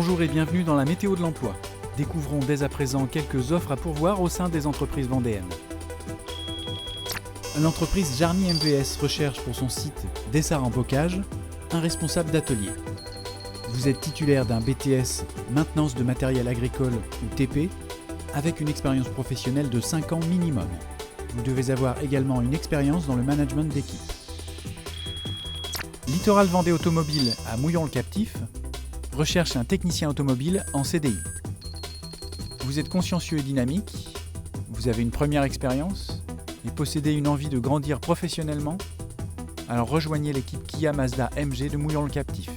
Bonjour et bienvenue dans la météo de l'emploi. Découvrons dès à présent quelques offres à pourvoir au sein des entreprises vendéennes. L'entreprise Jarny MVS recherche pour son site Dessart en bocage un responsable d'atelier. Vous êtes titulaire d'un BTS maintenance de matériel agricole ou TP avec une expérience professionnelle de 5 ans minimum. Vous devez avoir également une expérience dans le management d'équipe. Littoral Vendée Automobile à Mouillon-le-Captif recherche un technicien automobile en CDI. Vous êtes consciencieux et dynamique, vous avez une première expérience et possédez une envie de grandir professionnellement, alors rejoignez l'équipe Kia Mazda MG de Mouillon-le-Captif.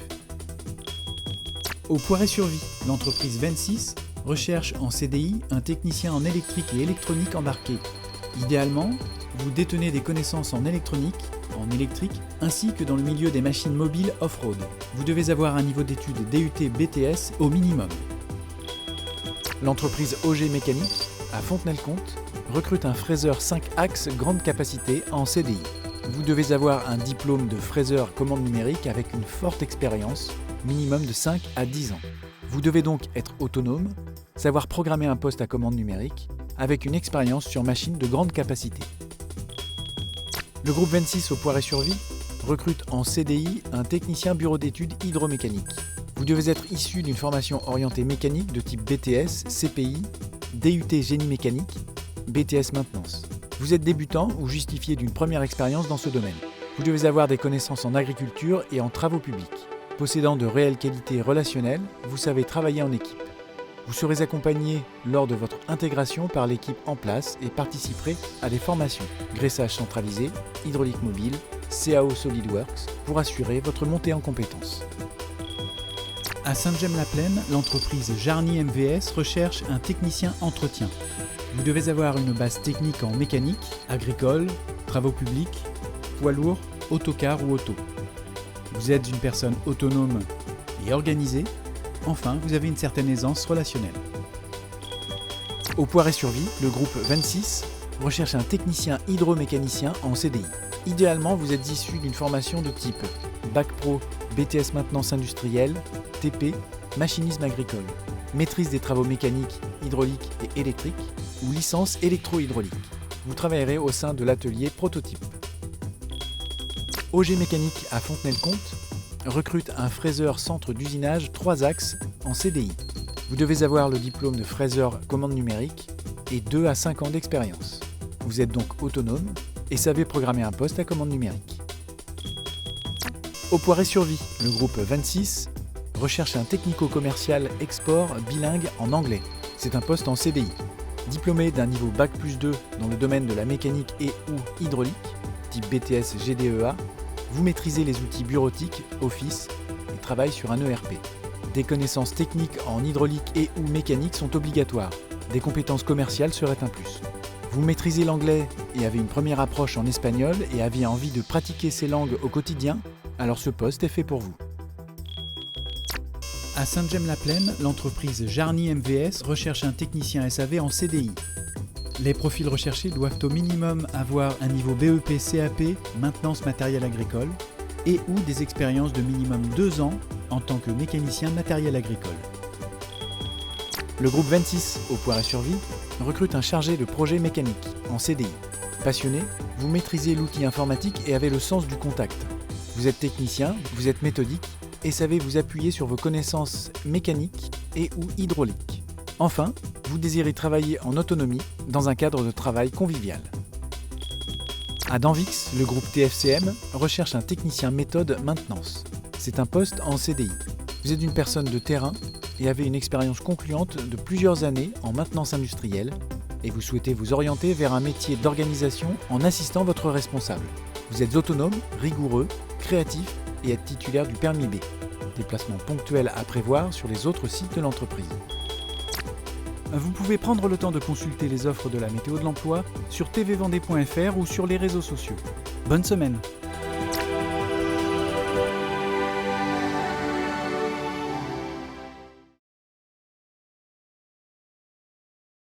Au Poiré-sur-Vie, l'entreprise 26 recherche en CDI un technicien en électrique et électronique embarqué. Idéalement, vous détenez des connaissances en électronique, en électrique, ainsi que dans le milieu des machines mobiles off-road. Vous devez avoir un niveau d'études DUT BTS au minimum. L'entreprise OG Mécanique, à Fontenay-le-Comte, recrute un fraiseur 5 axes grande capacité en CDI. Vous devez avoir un diplôme de fraiseur commande numérique avec une forte expérience, minimum de 5 à 10 ans. Vous devez donc être autonome, savoir programmer un poste à commande numérique, avec une expérience sur machine de grande capacité. Le groupe 26 au Poiré-sur-Vie recrute en CDI un technicien bureau d'études hydromécanique. Vous devez être issu d'une formation orientée mécanique de type BTS, CPI, DUT génie mécanique, BTS maintenance. Vous êtes débutant ou justifié d'une première expérience dans ce domaine. Vous devez avoir des connaissances en agriculture et en travaux publics. Possédant de réelles qualités relationnelles, vous savez travailler en équipe. Vous serez accompagné lors de votre intégration par l'équipe en place et participerez à des formations, graissage centralisé, hydraulique mobile, CAO SolidWorks, pour assurer votre montée en compétences. À Sainte-Gemme-la-Plaine, l'entreprise Jarny MVS recherche un technicien entretien. Vous devez avoir une base technique en mécanique, agricole, travaux publics, poids lourd, autocar ou auto. Vous êtes une personne autonome et organisée. Enfin, vous avez une certaine aisance relationnelle. Au Poiré-sur-Vie, le groupe 26 recherche un technicien hydromécanicien en CDI. Idéalement, vous êtes issu d'une formation de type Bac Pro, BTS maintenance industrielle, TP, machinisme agricole, maîtrise des travaux mécaniques, hydrauliques et électriques ou licence électro-hydraulique. Vous travaillerez au sein de l'atelier prototype. OG Mécanique à Fontenay-le-Comte recrute un fraiseur centre d'usinage 3 axes en CDI. Vous devez avoir le diplôme de fraiseur commande numérique et 2 à 5 ans d'expérience. Vous êtes donc autonome et savez programmer un poste à commande numérique. Au Poiré-sur-Vie, le groupe 26 recherche un technico-commercial export bilingue en anglais. C'est un poste en CDI. Diplômé d'un niveau Bac+2 dans le domaine de la mécanique et ou hydraulique, type BTS GDEA, vous maîtrisez les outils bureautiques, Office et travaillez sur un ERP. Des connaissances techniques en hydraulique et ou mécanique sont obligatoires. Des compétences commerciales seraient un plus. Vous maîtrisez l'anglais et avez une première approche en espagnol et avez envie de pratiquer ces langues au quotidien, alors ce poste est fait pour vous. À Sainte-Gemme-la-Plaine, l'entreprise Jarny MVS recherche un technicien SAV en CDI. Les profils recherchés doivent au minimum avoir un niveau BEP CAP, maintenance matériel agricole, et ou des expériences de minimum 2 ans en tant que mécanicien matériel agricole. Le groupe 26 au Poiré-sur-Vie recrute un chargé de projet mécanique en CDI. Passionné, vous maîtrisez l'outil informatique et avez le sens du contact. Vous êtes technicien, vous êtes méthodique et savez vous appuyer sur vos connaissances mécaniques et ou hydrauliques. Enfin, vous désirez travailler en autonomie dans un cadre de travail convivial. À Danvix, le groupe TFCM recherche un technicien méthode maintenance. C'est un poste en CDI. Vous êtes une personne de terrain et avez une expérience concluante de plusieurs années en maintenance industrielle et vous souhaitez vous orienter vers un métier d'organisation en assistant votre responsable. Vous êtes autonome, rigoureux, créatif et êtes titulaire du permis B. Déplacements ponctuels à prévoir sur les autres sites de l'entreprise. Vous pouvez prendre le temps de consulter les offres de la météo de l'emploi sur tvvendée.fr ou sur les réseaux sociaux. Bonne semaine!